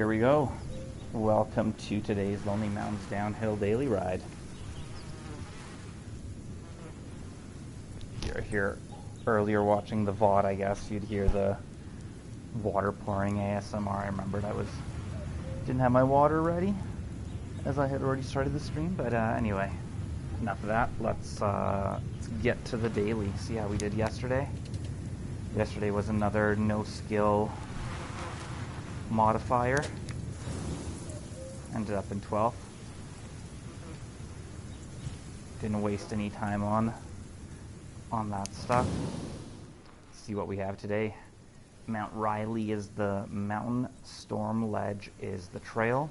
Here we go. Welcome to today's Lonely Mountains Downhill Daily Ride. You're here earlier watching the VOD, I guess. You'd hear the water pouring ASMR. I remembered didn't have my water ready, as I had already started the stream. But anyway, enough of that. Let's get to the daily. See how we did yesterday. Yesterday was another no-skill modifier. Ended up in 12th. Didn't waste any time on that stuff. Let's see what we have today. Mount Riley is the mountain, Storm Ledge is the trail,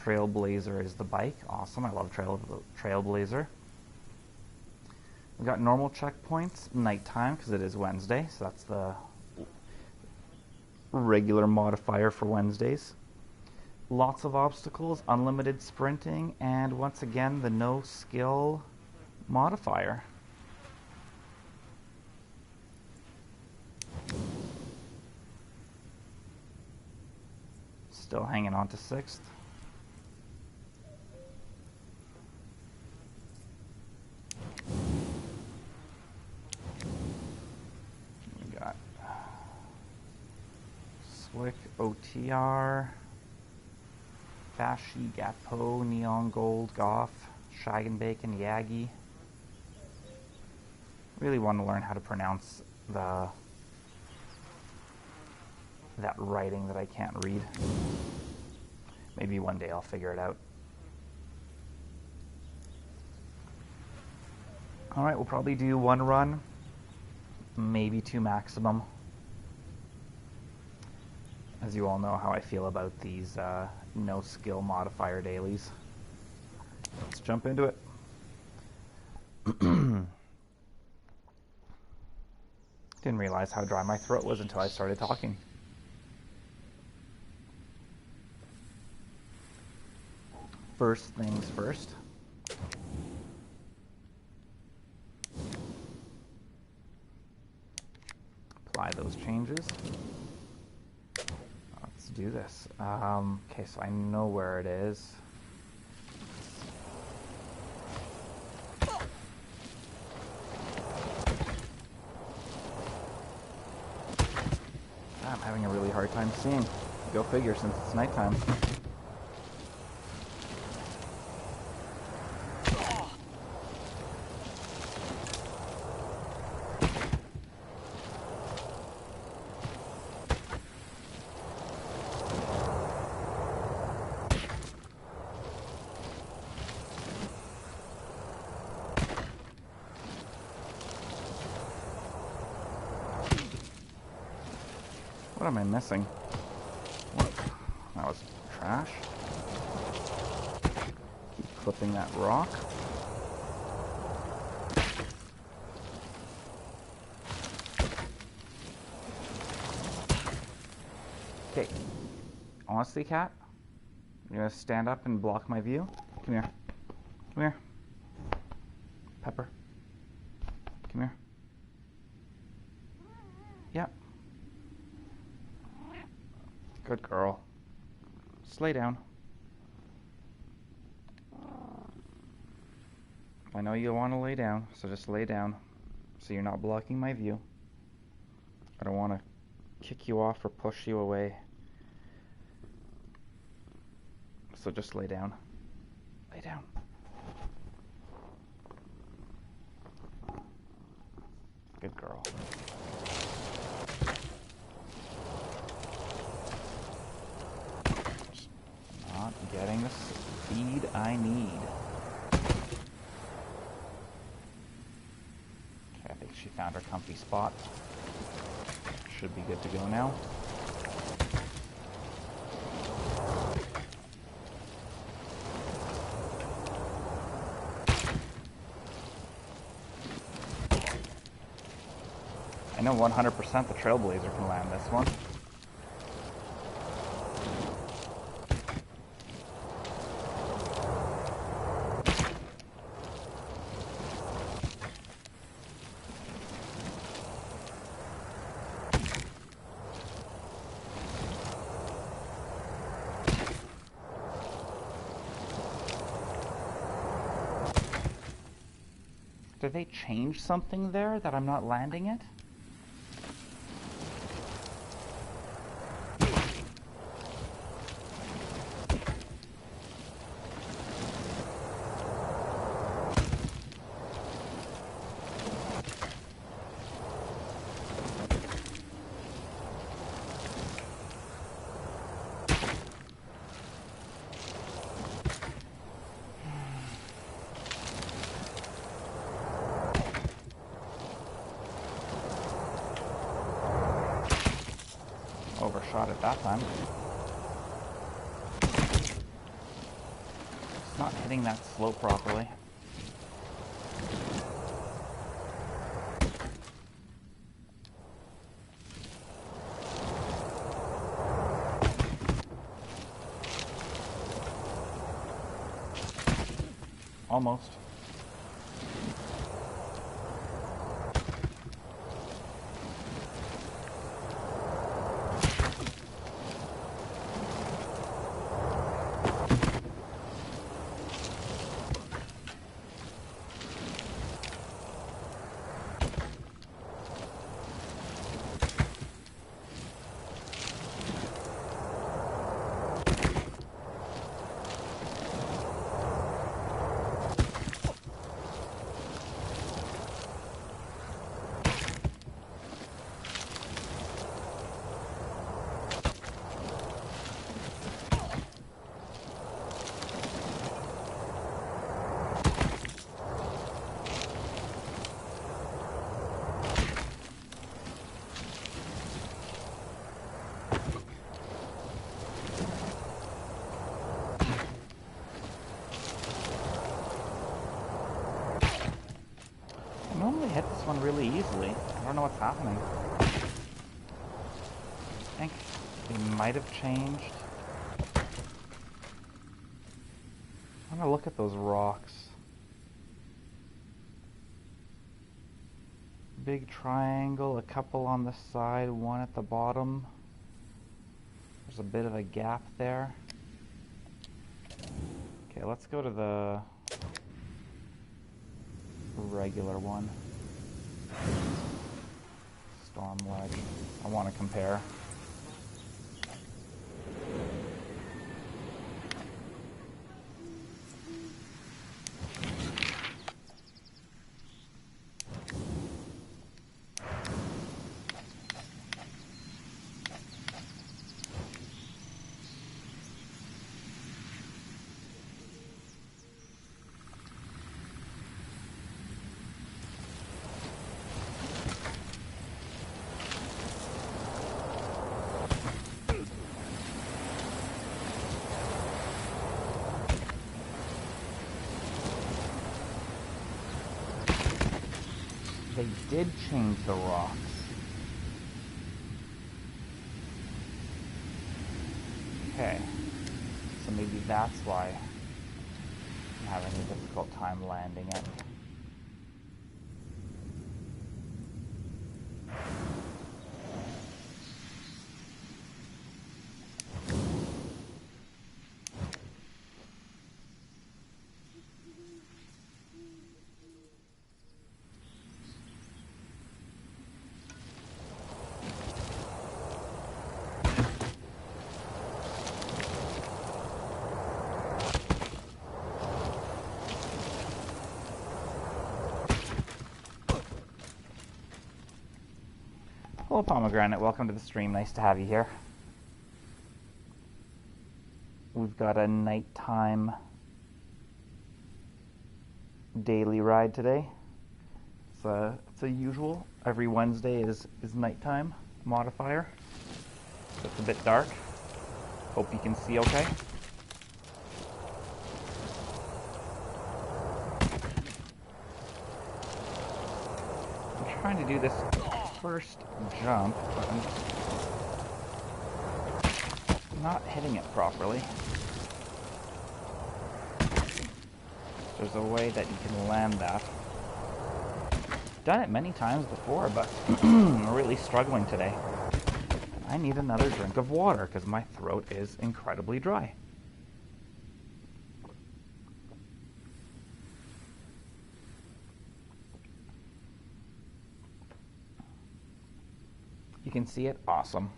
Trailblazer is the bike. Awesome, I love Trailblazer. We got normal checkpoints, nighttime, because it is Wednesday, so that's the regular modifier for Wednesdays. Lots of obstacles, unlimited sprinting, and once again the no skill modifier. Still hanging on to 6th. We got Wick, OTR, Bashi, Gapo, Neon Gold, Goff, Shagan Bacon, Yagi. Really want to learn how to pronounce that writing that I can't read. Maybe one day I'll figure it out. Alright, we'll probably do 1 run, maybe 2 maximum. As you all know how I feel about these no skill modifier dailies. Let's jump into it. Didn't realize how dry my throat was until I started talking. First things first. Apply those changes. Let's do this. Okay, so I know where it is. I'm having a really hard time seeing. Go figure, since it's nighttime. What am I missing? What? That was trash. Keep clipping that rock. Okay. Honestly, cat, you're gonna stand up and block my view? Come here. Come here. Pepper. Come here. Yep. Good girl. Just lay down. I know you want to lay down, so just lay down so you're not blocking my view. I don't want to kick you off or push you away. So just lay down. Lay down. Good girl. Not getting the speed I need. Okay, I think she found her comfy spot. Should be good to go now. I know 100% the Trailblazer can land this one. Did they change something there that I'm not landing it? Overshot it that time. It's not hitting that slope properly. Almost. I normally hit this one really easily. I don't know what's happening. I think they might have changed. I'm gonna look at those rocks. Big triangle, a couple on the side, one at the bottom. There's a bit of a gap there. Okay, let's go to the regular one. Storm ledge. I want to compare. They did change the rocks. Okay. So maybe that's why I'm having a difficult time landing it. Hello, Pomegranate. Welcome to the stream. Nice to have you here. We've got a nighttime daily ride today. It's a usual. Every Wednesday is nighttime modifier. So it's a bit dark. Hope you can see okay. I'm trying to do this first jump, but I'm just not hitting it properly. There's a way that you can land that. Done it many times before, but I'm really struggling today. I need another drink of water because my throat is incredibly dry. You can see it? Awesome.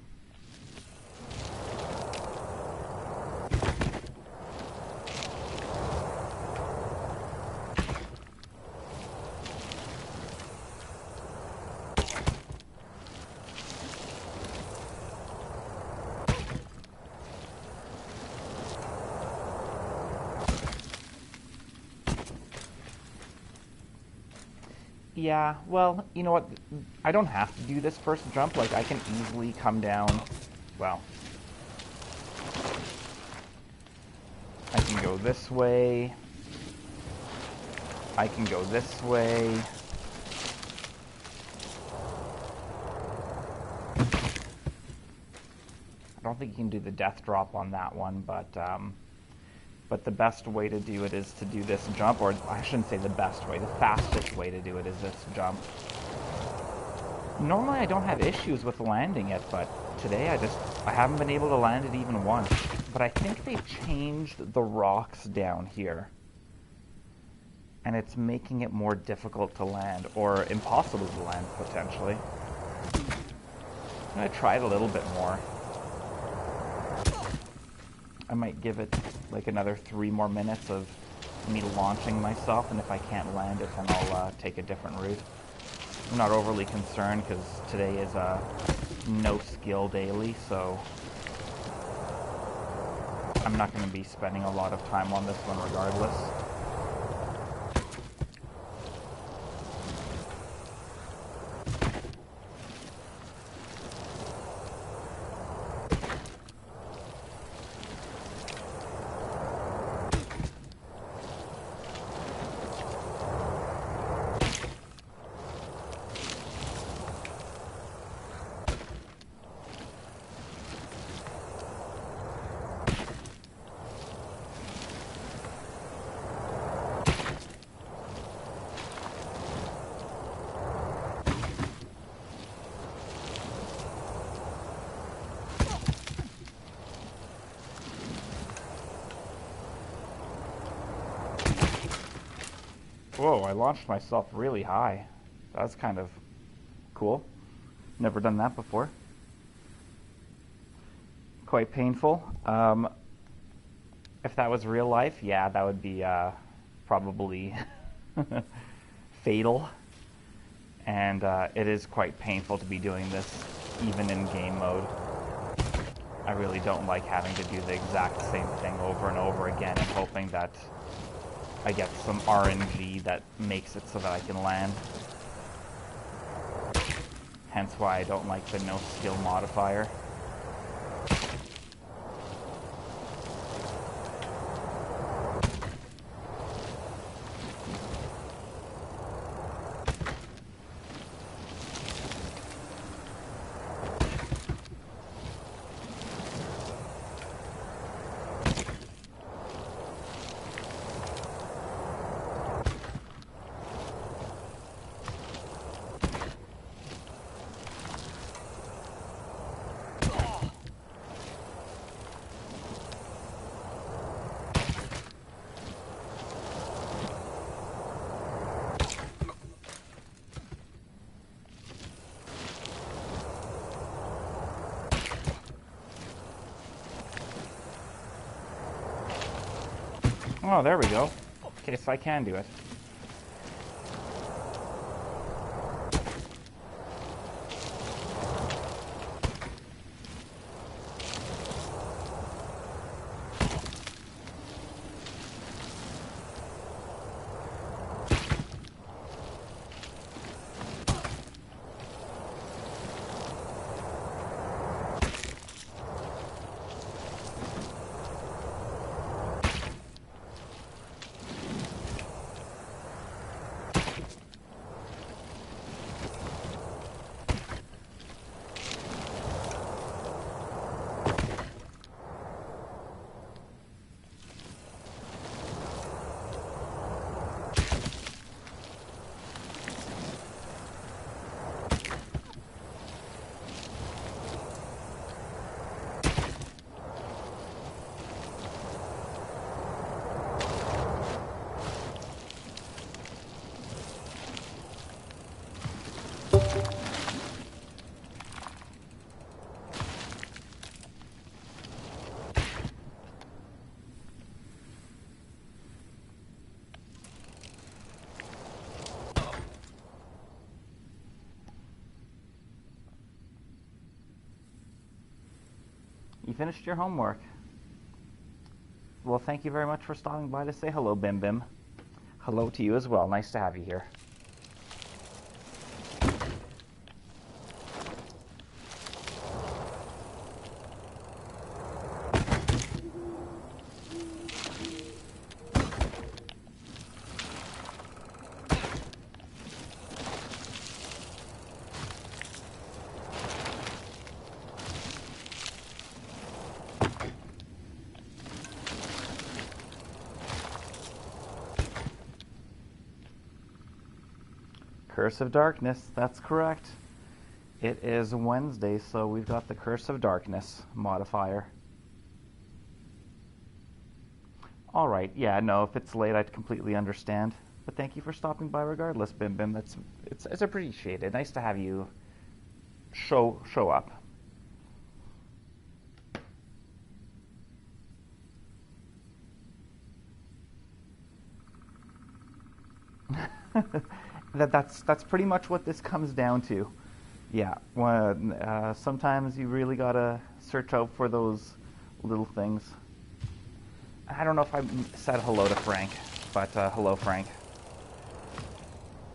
Yeah, well, you know what? I don't have to do this first jump. Like, I can easily come down. Well, I can go this way. I can go this way. I don't think you can do the death drop on that one, but the best way to do it is to do this jump, or I shouldn't say the best way, the fastest way to do it is this jump. Normally I don't have issues with landing it, but today I haven't been able to land it even once. But I think they've changed the rocks down here, and it's making it more difficult to land, or impossible to land, potentially. I'm going to try it a little bit more. I might give it like another 3 more minutes of me launching myself, and if I can't land it, then I'll take a different route. I'm not overly concerned because today is a no skill daily, so I'm not going to be spending a lot of time on this one regardless. Whoa, I launched myself really high. That's kind of cool. Never done that before. Quite painful. If that was real life, yeah, that would be probably fatal. And it is quite painful to be doing this even in game mode. I really don't like having to do the exact same thing over and over again and hoping that I get some RNG that makes it so that I can land. Hence why I don't like the no skill modifier. Oh, there we go. Okay, so I can do it. You finished your homework. Well, thank you very much for stopping by to say hello, Bim Bim. Hello to you as well. Nice to have you here. Curse of Darkness, that's correct. It is Wednesday, so we've got the Curse of Darkness modifier. Alright, yeah, no, if it's late, I'd completely understand. But thank you for stopping by regardless, Bim Bim. It's appreciated. Nice to have you show up. That's pretty much what this comes down to. Yeah, sometimes you really gotta search out for those little things. I don't know if I said hello to Frank, but hello, Frank.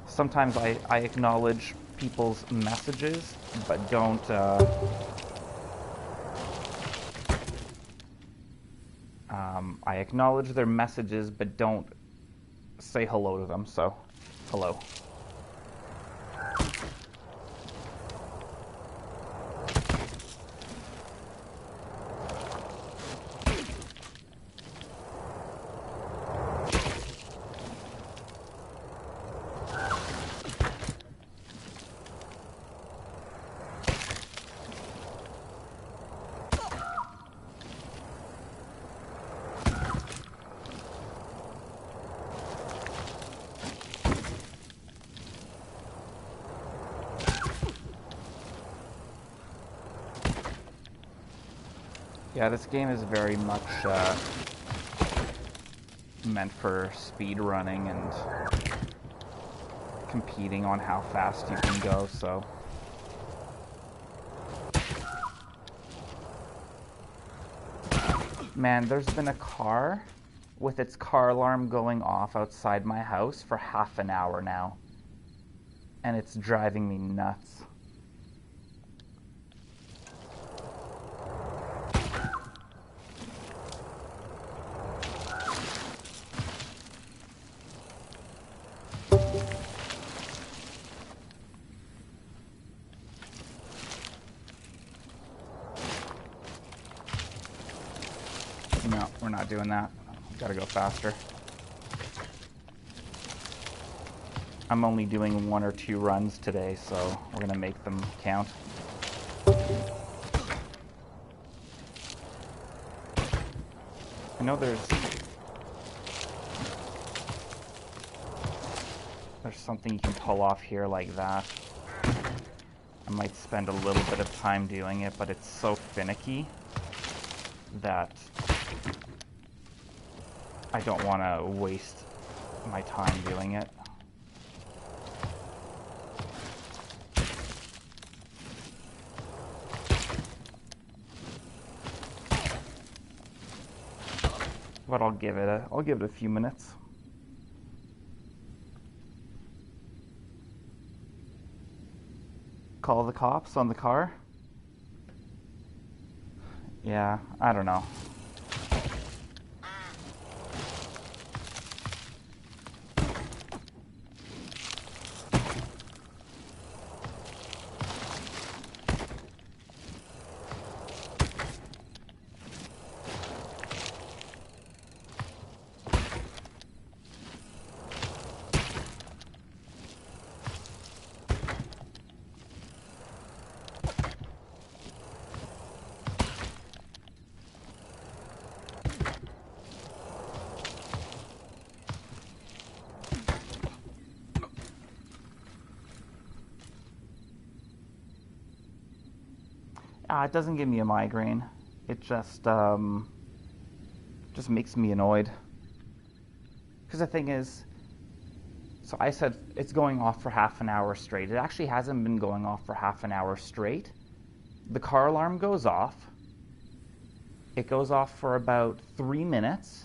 Sometimes I acknowledge people's messages, but don't I acknowledge their messages, but don't say hello to them, so hello. Yeah, this game is very much meant for speed running and competing on how fast you can go, so... Man, there's been a car with its car alarm going off outside my house for half an hour now. And it's driving me nuts. No, we're not doing that. Gotta go faster. I'm only doing 1 or 2 runs today, so we're gonna make them count. I know there's something you can pull off here like that. I might spend a little bit of time doing it, but it's so finicky that I don't want to waste my time doing it. But I'll give it a few minutes. Call the cops on the car? Yeah, I don't know. It doesn't give me a migraine. It just makes me annoyed. Because the thing is, so I said it's going off for half an hour straight. It actually hasn't been going off for half an hour straight. The car alarm goes off, It goes off for about 3 minutes,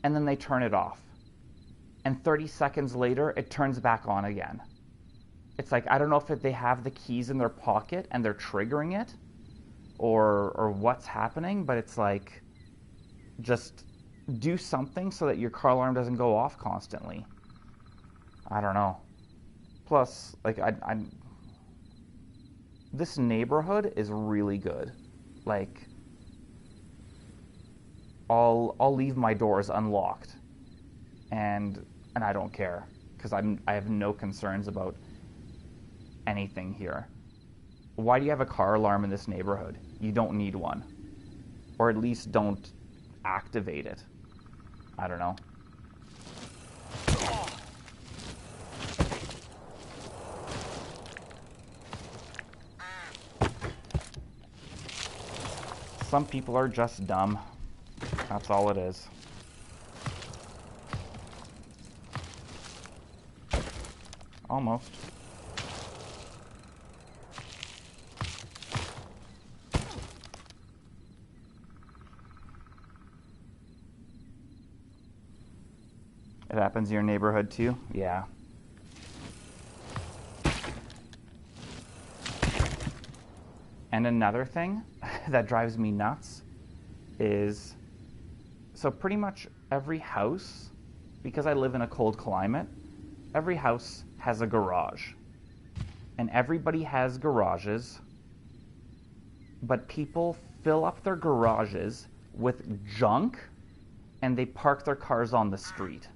and then they turn it off. And 30 seconds later, it turns back on again. It's like, I don't know if they have the keys in their pocket and they're triggering it, or what's happening, but it's like, just do something so that your car alarm doesn't go off constantly. I don't know. Plus, like, this neighborhood is really good. Like, I'll leave my doors unlocked, and I don't care, because I have no concerns about anything here. Why do you have a car alarm in this neighborhood? You don't need one. Or at least don't activate it. I don't know. Some people are just dumb. That's all it is. Almost. It happens in your neighborhood too? Yeah. And another thing that drives me nuts is, so pretty much every house, because I live in a cold climate, every house has a garage. And everybody has garages, but people fill up their garages with junk and they park their cars on the street.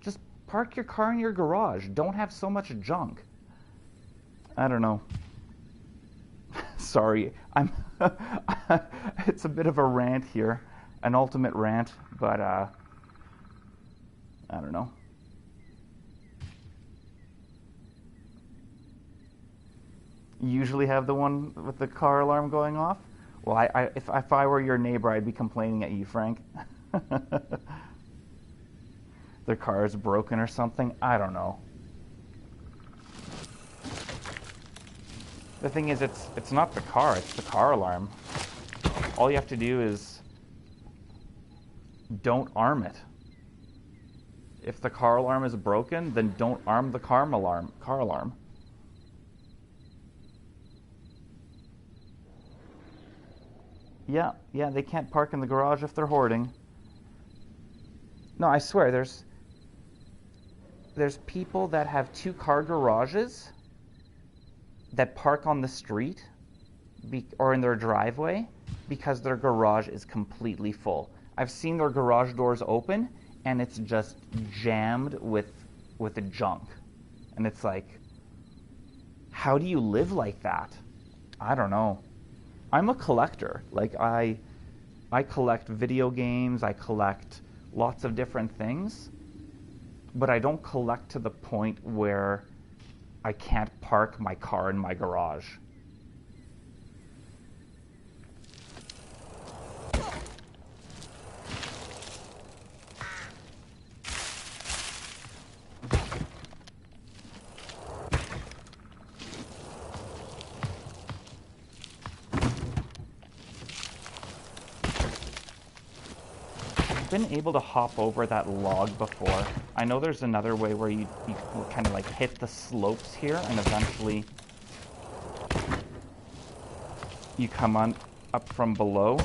Just park your car in your garage. Don't have so much junk. I don't know. Sorry, it's a bit of a rant here, an ultimate rant, but I don't know. You usually have the one with the car alarm going off? Well, if I were your neighbor, I'd be complaining at you, Frank. Their car is broken or something? I don't know. The thing is, it's not the car, it's the car alarm. All you have to do is don't arm it. If the car alarm is broken, then don't arm the car alarm. Yeah, they can't park in the garage if they're hoarding. No, I swear, there's people that have 2-car garages that park on the street or in their driveway because their garage is completely full. I've seen their garage doors open and it's just jammed with the junk. And it's like, how do you live like that? I don't know. I'm a collector. Like, I collect video games, I collect lots of different things, but I don't collect to the point where I can't park my car in my garage. I've been able to hop over that log before. I know there's another way where you kind of like hit the slopes here and eventually you come on up from below.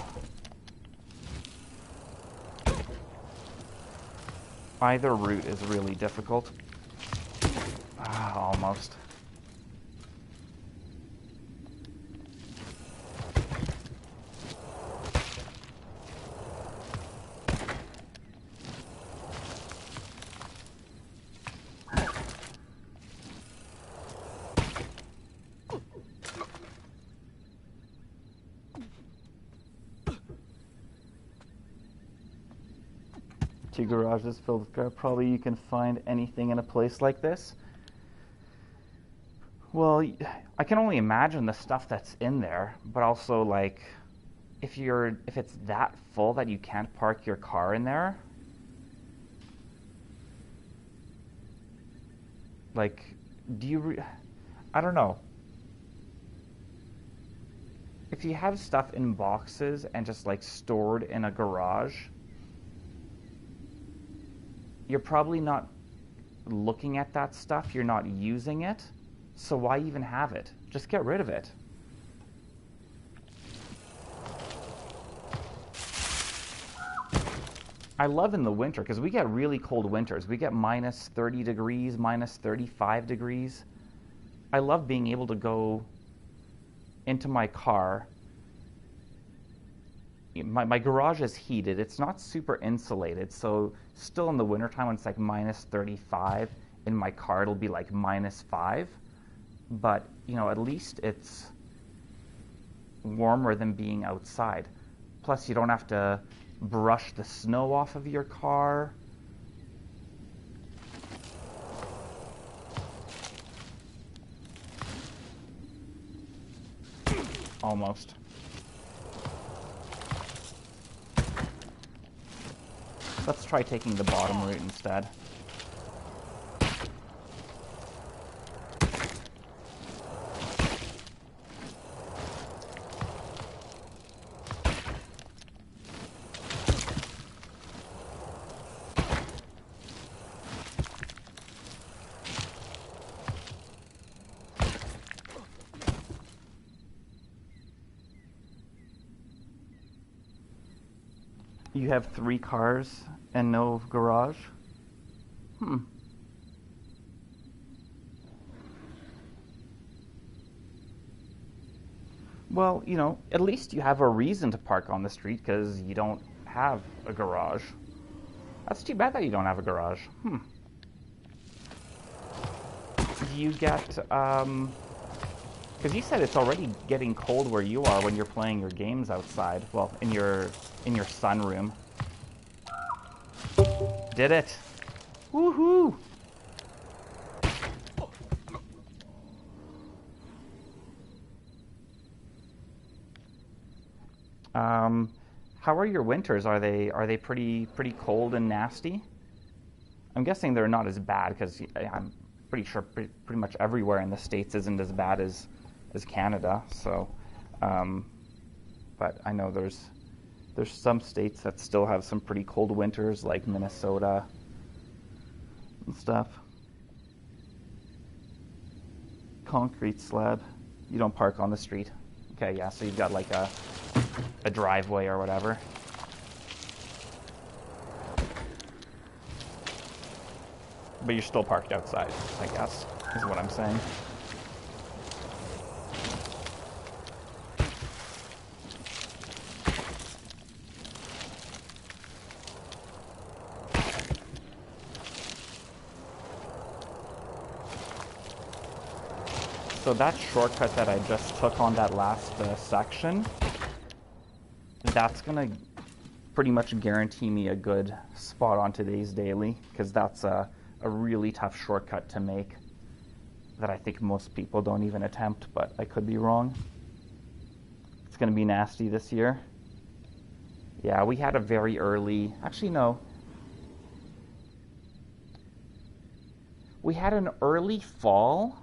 Either route is really difficult. Almost. Two garages filled with car. Probably you can find anything in a place like this. Well, I can only imagine the stuff that's in there, but also, like, if it's that full that you can't park your car in there, like, I don't know. if you have stuff in boxes and just like stored in a garage, you're probably not looking at that stuff, you're not using it, so why even have it? Just get rid of it. I love in the winter, because we get really cold winters. We get minus 30 degrees, minus 35 degrees. I love being able to go into my car. My garage is heated. It's not super insulated, so still in the wintertime when it's like minus 35, in my car it'll be like minus 5. But, you know, at least it's warmer than being outside. Plus, you don't have to brush the snow off of your car. Almost. Let's try taking the bottom route instead. You have 3 cars and no garage? Well, you know, at least you have a reason to park on the street because you don't have a garage. That's too bad that you don't have a garage. Do you get, because you said it's already getting cold where you are when you're playing your games outside. Well, in your sunroom. Did it! Woohoo! How are your winters? Are they pretty cold and nasty? I'm guessing they're not as bad because I'm pretty sure pretty much everywhere in the States isn't as bad as Canada. So, but I know there's some states that still have some pretty cold winters, like Minnesota and stuff. Concrete slab. You don't park on the street. Okay, yeah, so you've got like a driveway or whatever. But you're still parked outside, I guess, is what I'm saying. So that shortcut that I just took on that last section, that's going to pretty much guarantee me a good spot on today's daily, because that's a really tough shortcut to make that I think most people don't even attempt, but I could be wrong. It's going to be nasty this year. Yeah, we had a very early... Actually, no. We had an early fall,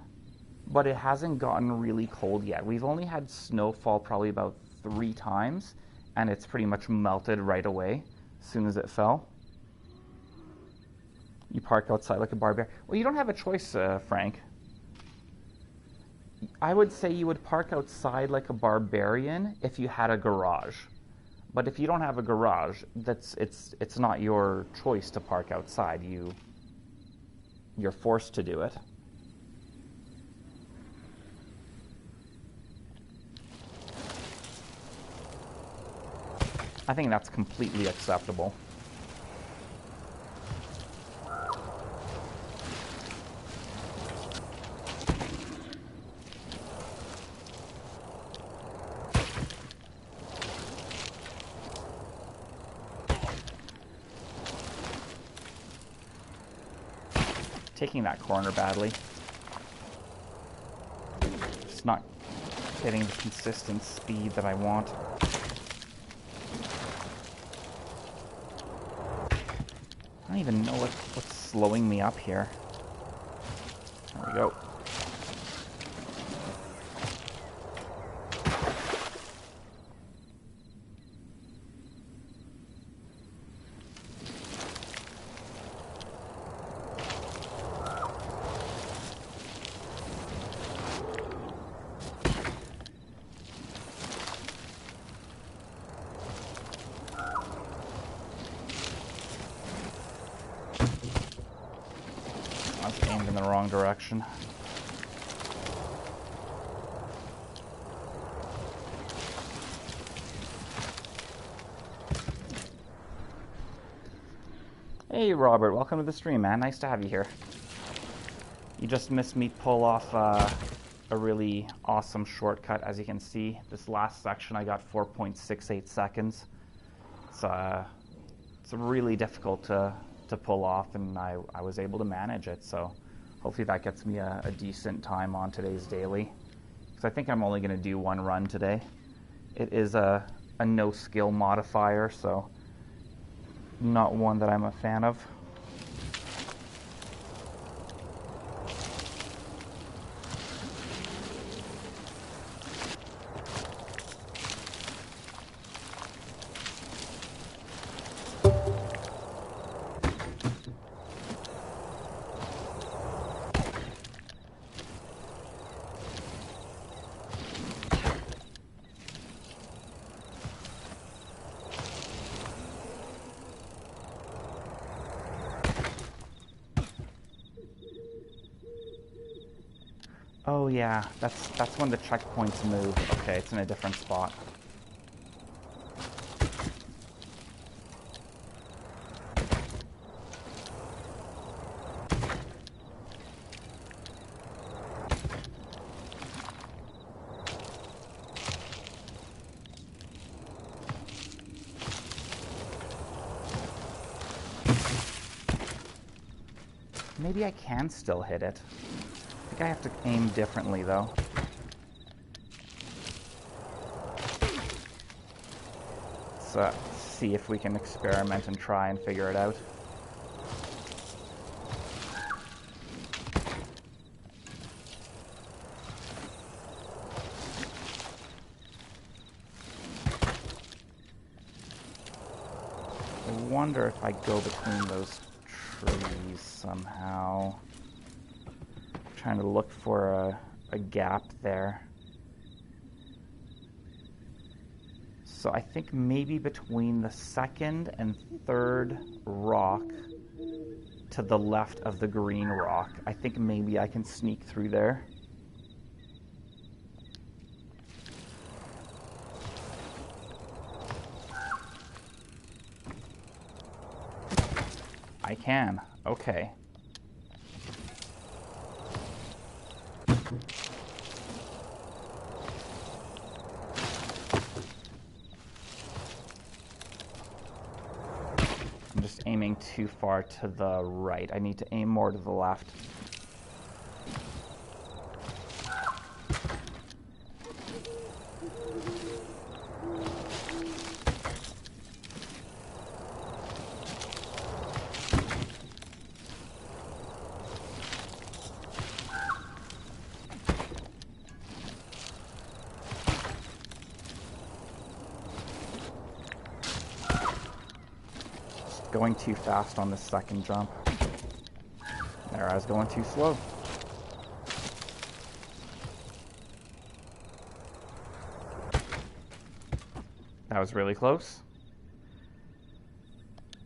but it hasn't gotten really cold yet. We've only had snowfall probably about 3 times, and it's pretty much melted right away as soon as it fell. You park outside like a barbarian. Well, you don't have a choice, Frank. I would say you would park outside like a barbarian if you had a garage. But if you don't have a garage, it's not your choice to park outside. You're forced to do it. I think that's completely acceptable. Taking that corner badly. Just not getting the consistent speed that I want. I don't even know what's slowing me up here. There we go. wrong direction. Hey Robert, welcome to the stream, man. Nice to have you here. You just missed me pull off a really awesome shortcut. As you can see, this last section I got 4.68 seconds. It's really difficult to pull off, and I was able to manage it, so hopefully that gets me a decent time on today's daily, because I think I'm only going to do one run today. It is a no skill modifier, so not one that I'm a fan of. Oh yeah, that's when the checkpoints move. Okay, it's in a different spot. Maybe I can still hit it. I think I have to aim differently, though. Let's see if we can experiment and try and figure it out. I wonder if I go between those trees somehow. Trying to look for a gap there. So I think maybe between the second and third rock to the left of the green rock, I think maybe I can sneak through there. I can. Okay. I'm just aiming too far to the right. I need to aim more to the left. Going too fast on this second jump. There, I was going too slow. That was really close.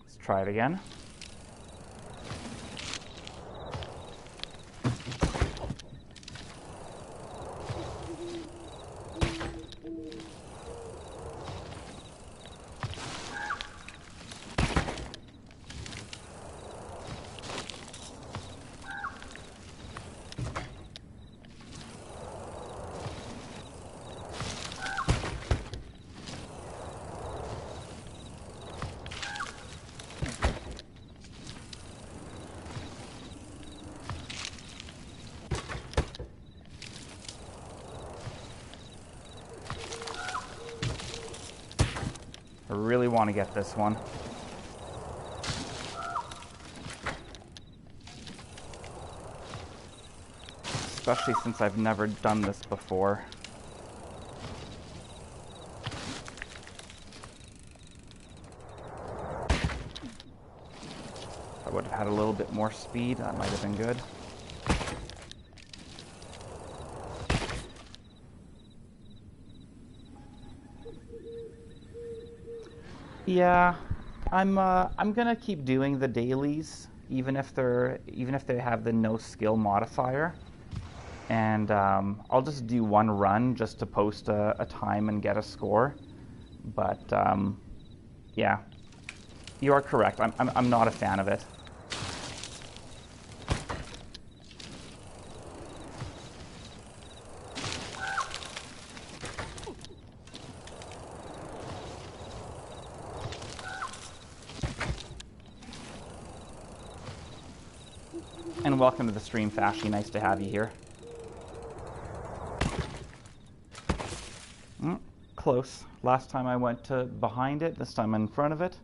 Let's try it again. I really want to get this one. Especially since I've never done this before. If I would have had a little bit more speed, that might have been good. Yeah, I'm gonna keep doing the dailies even if they have the no skill modifier. And I'll just do one run just to post a time and get a score. But yeah, you are correct. I'm not a fan of it. And welcome to the stream, Fashy. Nice to have you here. Close. Last time I went to behind it, this time in front of it.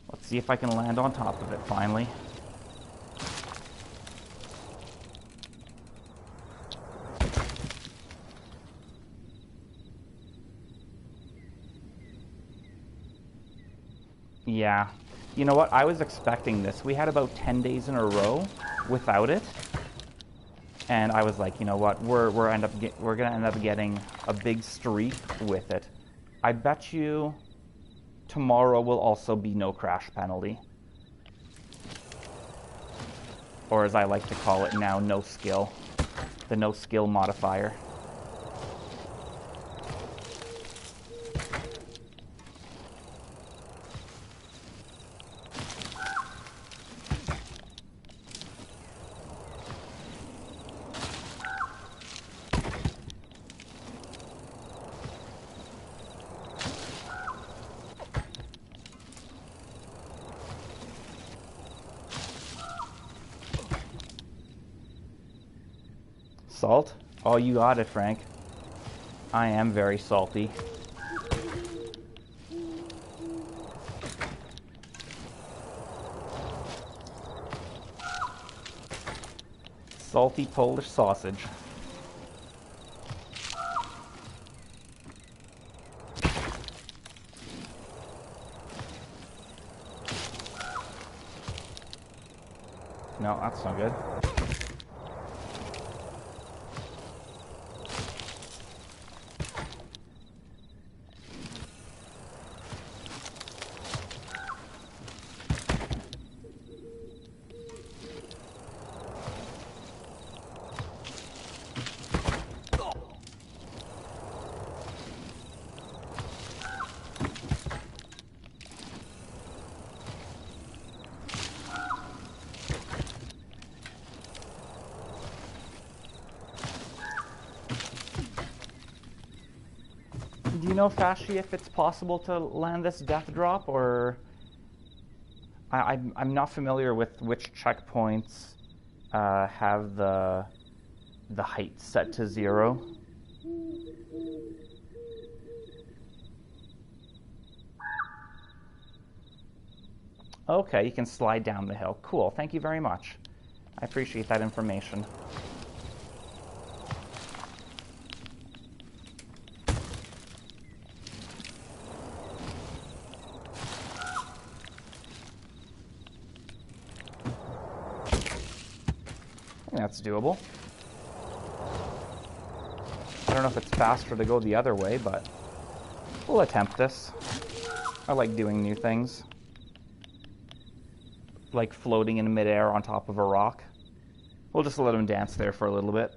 Let's see if I can land on top of it finally. Yeah. You know what? I was expecting this. We had about 10 days in a row without it. And I was like, you know what? We're going to end up getting a big streak with it. I bet you tomorrow will also be no crash penalty. Or as I like to call it now, no skill. The no skill modifier. Salt? Oh, you got it, Frank. I am very salty. Salty Polish sausage. No, that's not good. Do you know, Fashy, if it's possible to land this death drop, or I'm not familiar with which checkpoints have the height set to 0. Okay, you can slide down the hill. Cool, thank you very much. I appreciate that information. That's doable. I don't know if it's faster to go the other way, but we'll attempt this. I like doing new things. Like floating in midair on top of a rock. We'll just let him dance there for a little bit.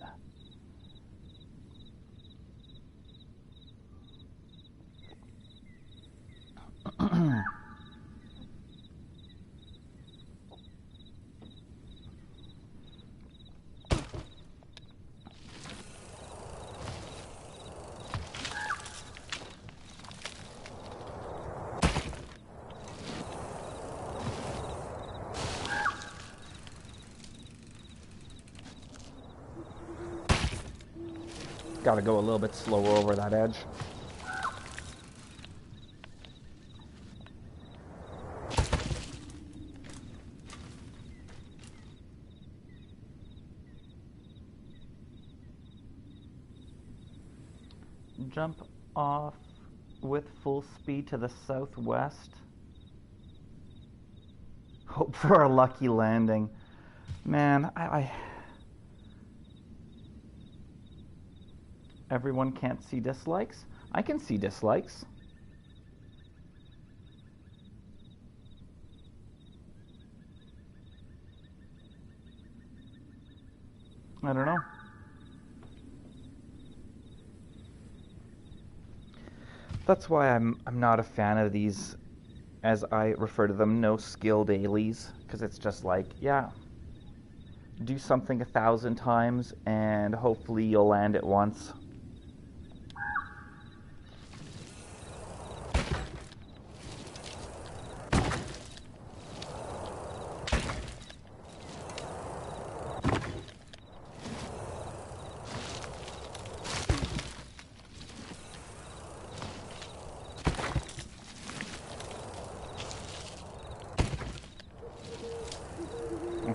Got to go a little bit slower over that edge. Jump off with full speed to the southwest. Hope for a lucky landing. Man, Everyone can't see dislikes? I can see dislikes. I don't know. That's why I'm not a fan of these, as I refer to them, no skill dailies, because it's just like, yeah, do something 1,000 times and hopefully you'll land it once.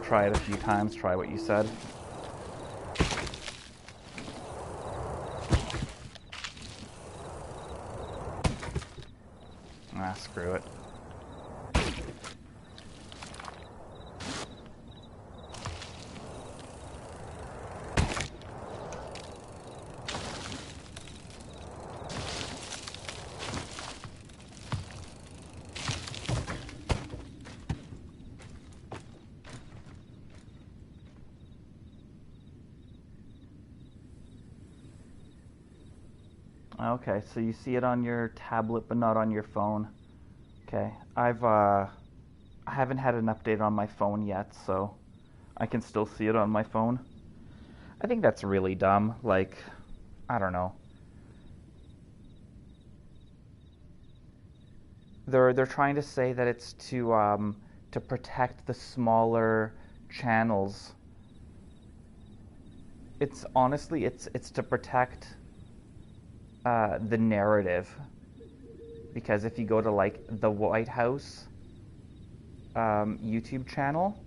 Try it a few times, try what you said. Ah, screw it. Okay, so you see it on your tablet but not on your phone. Okay, I haven't had an update on my phone yet, so I can still see it on my phone. I think that's really dumb. Like, I don't know. They're trying to say that it's to protect the smaller channels. It's honestly it's to protect the narrative, because if you go to like the White House YouTube channel,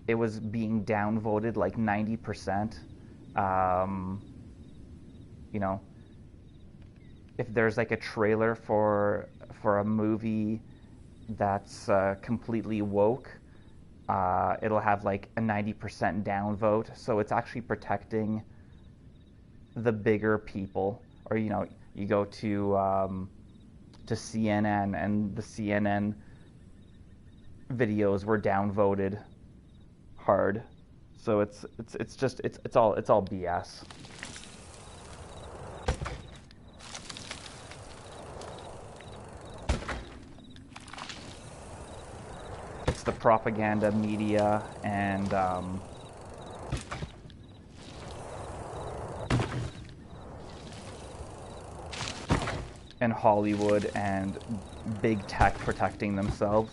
it was being downvoted like 90%. You know, if there's like a trailer for a movie that's completely woke, it'll have like a 90% downvote. So it's actually protecting the bigger people. Or, you know, you go to CNN, and the CNN videos were downvoted hard. So it's all BS. It's the propaganda media and Hollywood and big tech protecting themselves.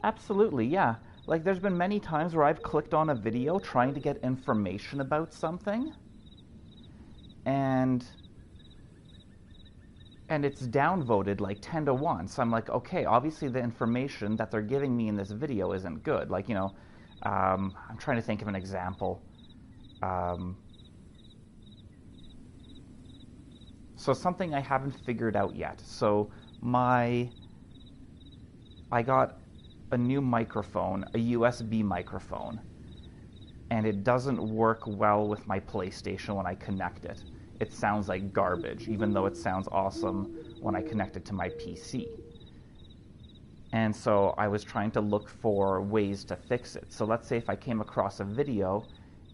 Absolutely, yeah. Like, there's been many times where I've clicked on a video trying to get information about something, and it's downvoted like 10 to 1. So I'm like, okay, obviously the information that they're giving me in this video isn't good. Like, you know, I'm trying to think of an example. So something I haven't figured out yet. So I got a new microphone, a USB microphone, and it doesn't work well with my PlayStation when I connect it. It sounds like garbage, even though it sounds awesome when I connect it to my PC. And so I was trying to look for ways to fix it. So let's say if I came across a video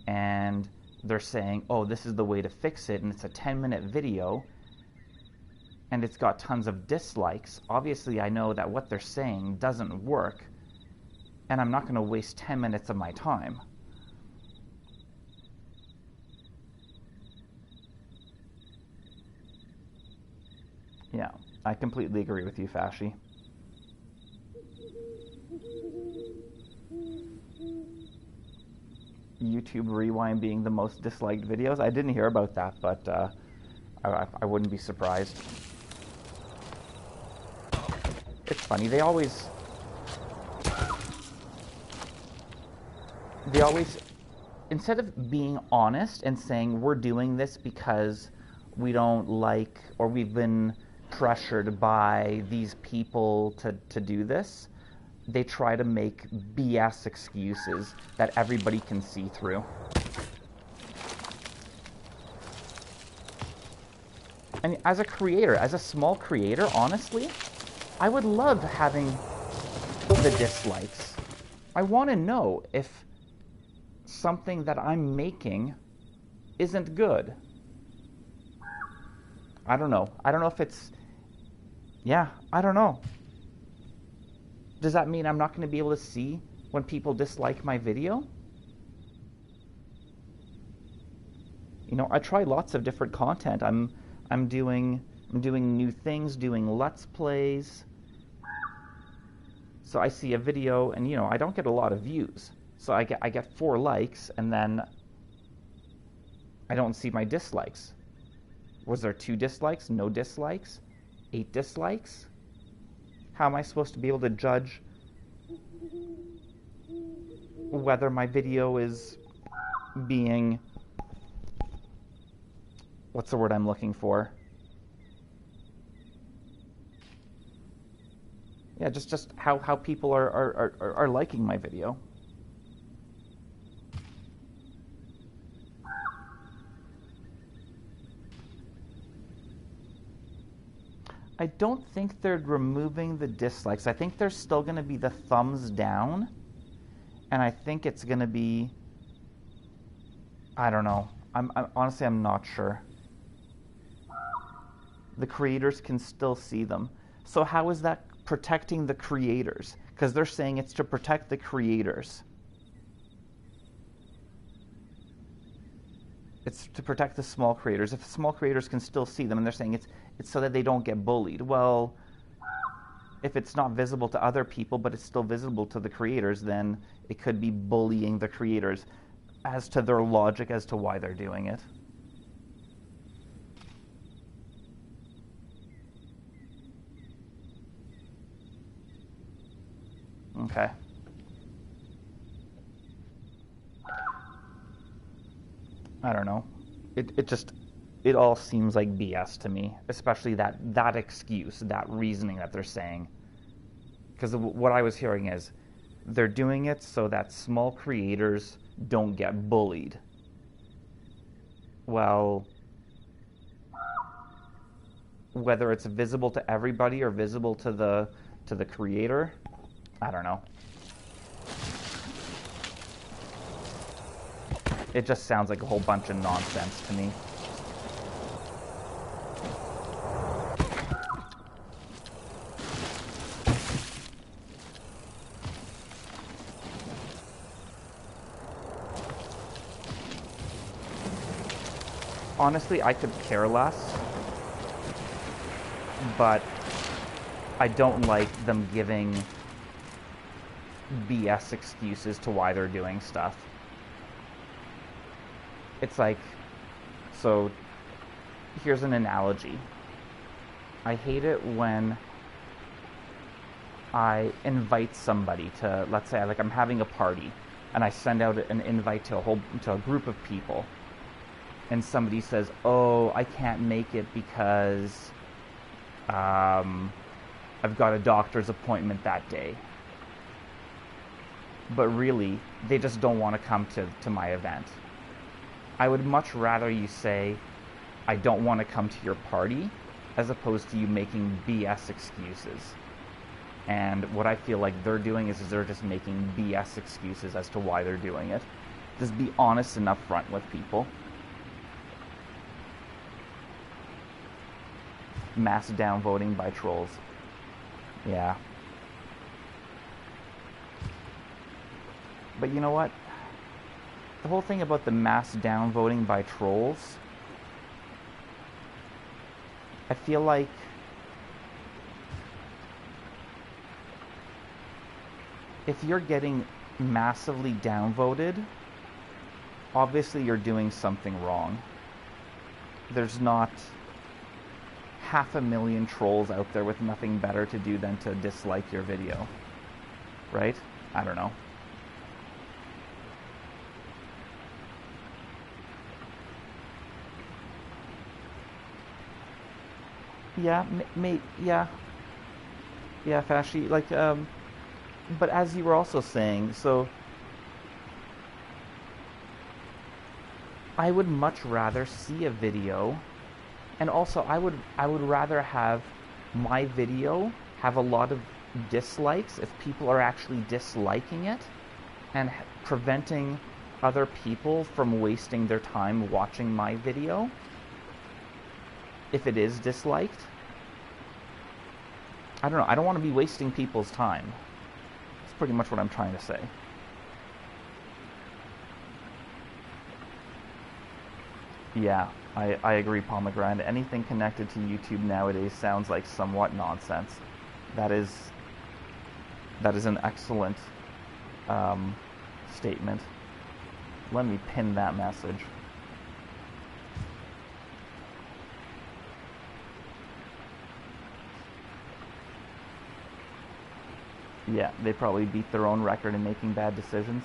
and they're saying, oh, this is the way to fix it, and it's a 10-minute video, and it's got tons of dislikes, obviously I know that what they're saying doesn't work, and I'm not going to waste 10 minutes of my time. Yeah, I completely agree with you, Fashy. YouTube Rewind being the most disliked videos? I didn't hear about that, but I wouldn't be surprised. It's funny, they always, instead of being honest and saying we're doing this because we don't like, or we've been pressured by these people to do this, they try to make BS excuses that everybody can see through. And as a creator, as a small creator, honestly, I would love having the dislikes. I want to know if something that I'm making isn't good. I don't know. I don't know if it's... Yeah, I don't know. Does that mean I'm not going to be able to see when people dislike my video? You know, I try lots of different content. I'm doing new things, doing Let's Plays. So I see a video and, you know, I don't get a lot of views. So I get 4 likes and then I don't see my dislikes. Was there 2 dislikes? No dislikes? 8 dislikes? How am I supposed to be able to judge whether my video is being... What's the word I'm looking for? Yeah, just how people are liking my video. I don't think they're removing the dislikes. I think there's still going to be the thumbs down. And I think it's going to be... I don't know. Honestly, I'm not sure. The creators can still see them. So how is that protecting the creators? Because they're saying it's to protect the creators. It's to protect the small creators. If small creators can still see them, and they're saying it's so that they don't get bullied. Well, if it's not visible to other people, but it's still visible to the creators, then it could be bullying the creators as to their logic as to why they're doing it. Okay. I don't know. It all seems like BS to me, especially that excuse, that reasoning that they're saying. Because what I was hearing is they're doing it so that small creators don't get bullied. Well, whether it's visible to everybody or visible to the creator, I don't know. It just sounds like a whole bunch of nonsense to me. Honestly, I could care less, but I don't like them giving BS excuses to why they're doing stuff. It's like, so here's an analogy. I hate it when I invite somebody to, let's say, like I'm having a party, and I send out an invite to a group of people, and somebody says, "Oh, I can't make it because I've got a doctor's appointment that day." But really, they just don't want to come to my event. I would much rather you say, "I don't want to come to your party," as opposed to you making BS excuses. And what I feel like they're doing is they're just making BS excuses as to why they're doing it. Just be honest and upfront with people. Mass downvoting by trolls. Yeah. But you know what? The whole thing about the mass downvoting by trolls, I feel like if you're getting massively downvoted, obviously you're doing something wrong. There's not 500,000 trolls out there with nothing better to do than to dislike your video, right? I don't know. Yeah, yeah, Fashy, like, but as you were also saying, so I would much rather see a video And also, I would rather have my video have a lot of dislikes if people are actually disliking it and preventing other people from wasting their time watching my video if it is disliked. I don't know. I don't want to be wasting people's time. That's pretty much what I'm trying to say. Yeah, I agree, Pomegranate. Anything connected to YouTube nowadays sounds like somewhat nonsense. That is an excellent statement. Let me pin that message. Yeah, they probably beat their own record in making bad decisions.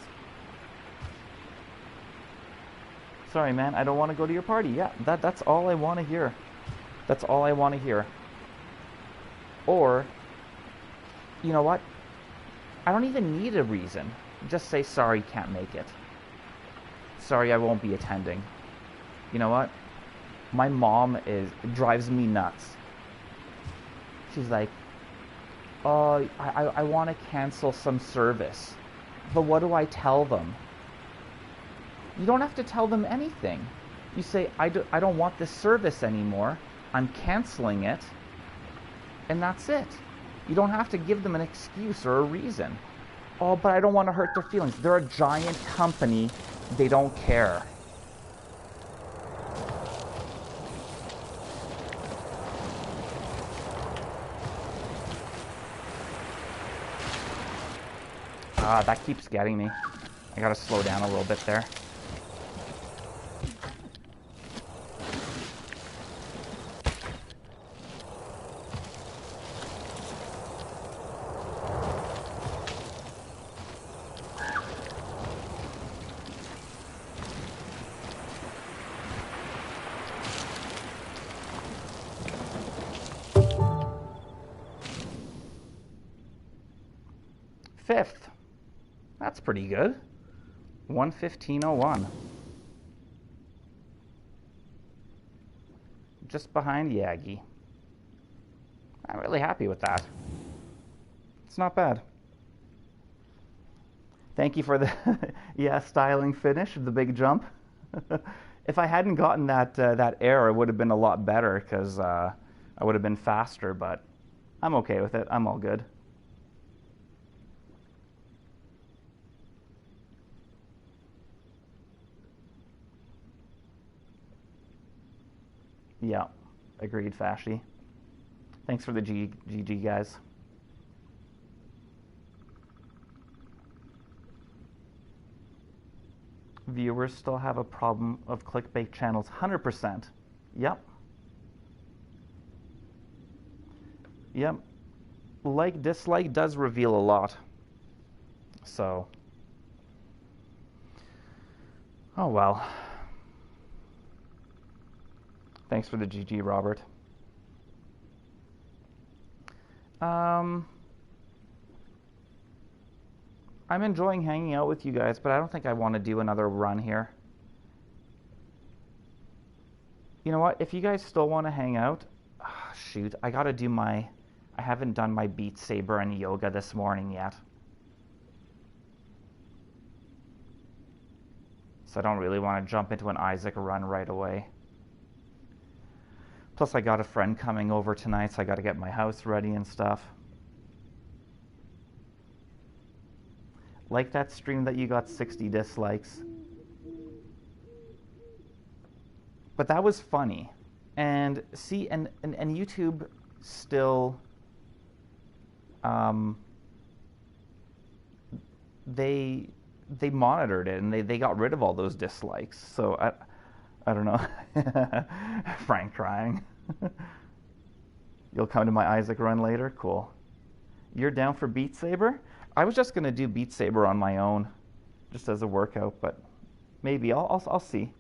Sorry, man, I don't want to go to your party. Yeah, that's all I want to hear. That's all I want to hear. Or, you know what? I don't even need a reason. Just say, sorry, can't make it. Sorry, I won't be attending. You know what? My mom drives me nuts. She's like, oh, I want to cancel some service. But what do I tell them? You don't have to tell them anything. You say, I don't want this service anymore. I'm canceling it. And that's it. You don't have to give them an excuse or a reason. Oh, but I don't want to hurt their feelings. They're a giant company. They don't care. That keeps getting me. I gotta slow down a little bit there. Fifth. That's pretty good. 115.01. Just behind Yagi. I'm really happy with that. It's not bad. Thank you for the styling finish of the big jump. If I hadn't gotten that error, it would have been a lot better because I would have been faster, but I'm okay with it. I'm all good. Yeah, agreed, Fashy. Thanks for the GG, guys. Viewers still have a problem of clickbait channels. 100%. Yep. Yep. Like, dislike does reveal a lot. So. Oh well. Thanks for the GG, Robert. I'm enjoying hanging out with you guys, but I don't think I want to do another run here. You know what? If you guys still want to hang out, shoot, I haven't done my Beat Saber and yoga this morning yet. So I don't really want to jump into an Isaac run right away. Plus, I got a friend coming over tonight, so I got to get my house ready and stuff. Like that stream that you got 60 dislikes. But that was funny. And see, and YouTube still, they monitored it, and they got rid of all those dislikes. So I don't know. Frank crying. You'll come to my Isaac run later? Cool. You're down for Beat Saber? I was just going to do Beat Saber on my own, just as a workout, but maybe. I'll see.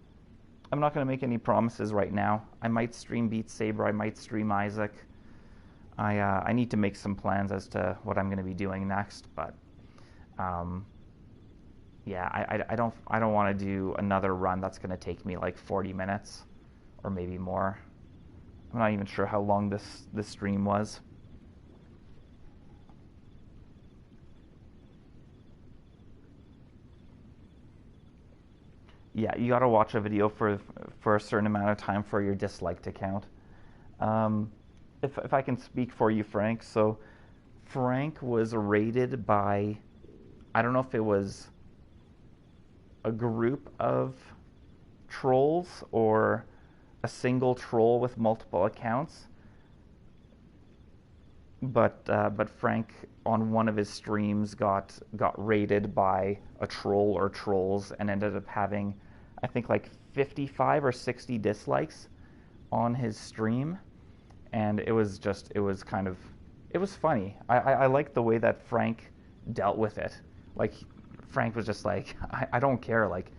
I'm not going to make any promises right now. I might stream Beat Saber. I might stream Isaac. I need to make some plans as to what I'm going to be doing next, but yeah, I don't want to do another run that's going to take me like 40 minutes or maybe more. I'm not even sure how long this stream was. Yeah, you gotta watch a video for a certain amount of time for your dislike to count. If I can speak for you, Frank, so Frank was raided by, I don't know if it was a group of trolls or a single troll with multiple accounts, but Frank on one of his streams got raided by a troll or trolls and ended up having, I think, like 55 or 60 dislikes on his stream, and it was funny. I liked the way that Frank dealt with it. Like, Frank was just like, I don't care, like,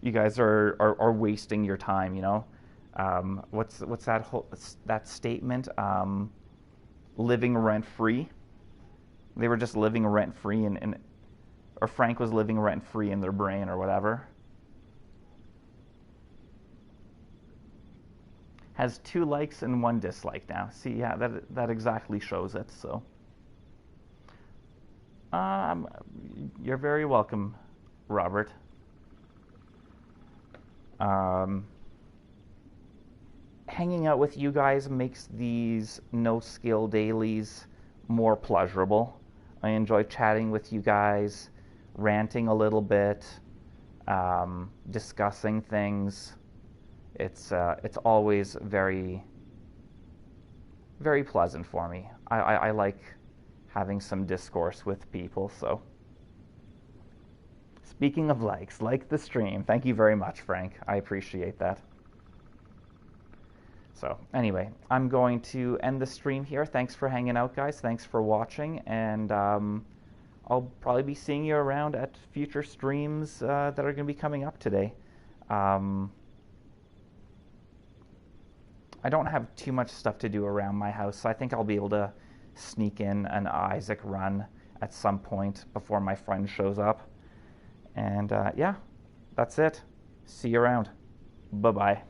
you guys are wasting your time, you know? What's that statement? Living rent free. They were just living rent free, or Frank was living rent free in their brain or whatever. Has 2 likes and 1 dislike now. See, yeah, that exactly shows it. So, you're very welcome, Robert. Hanging out with you guys makes these no-skill dailies more pleasurable. I enjoy chatting with you guys, ranting a little bit, discussing things. It's always very, very pleasant for me. I like having some discourse with people, so. Speaking of likes, like the stream. Thank you very much, Frank. I appreciate that. So, anyway, I'm going to end the stream here. Thanks for hanging out, guys. Thanks for watching, and I'll probably be seeing you around at future streams that are going to be coming up today. I don't have too much stuff to do around my house, so I think I'll be able to sneak in an Isaac run at some point before my friend shows up. And yeah, that's it. See you around. Bye-bye.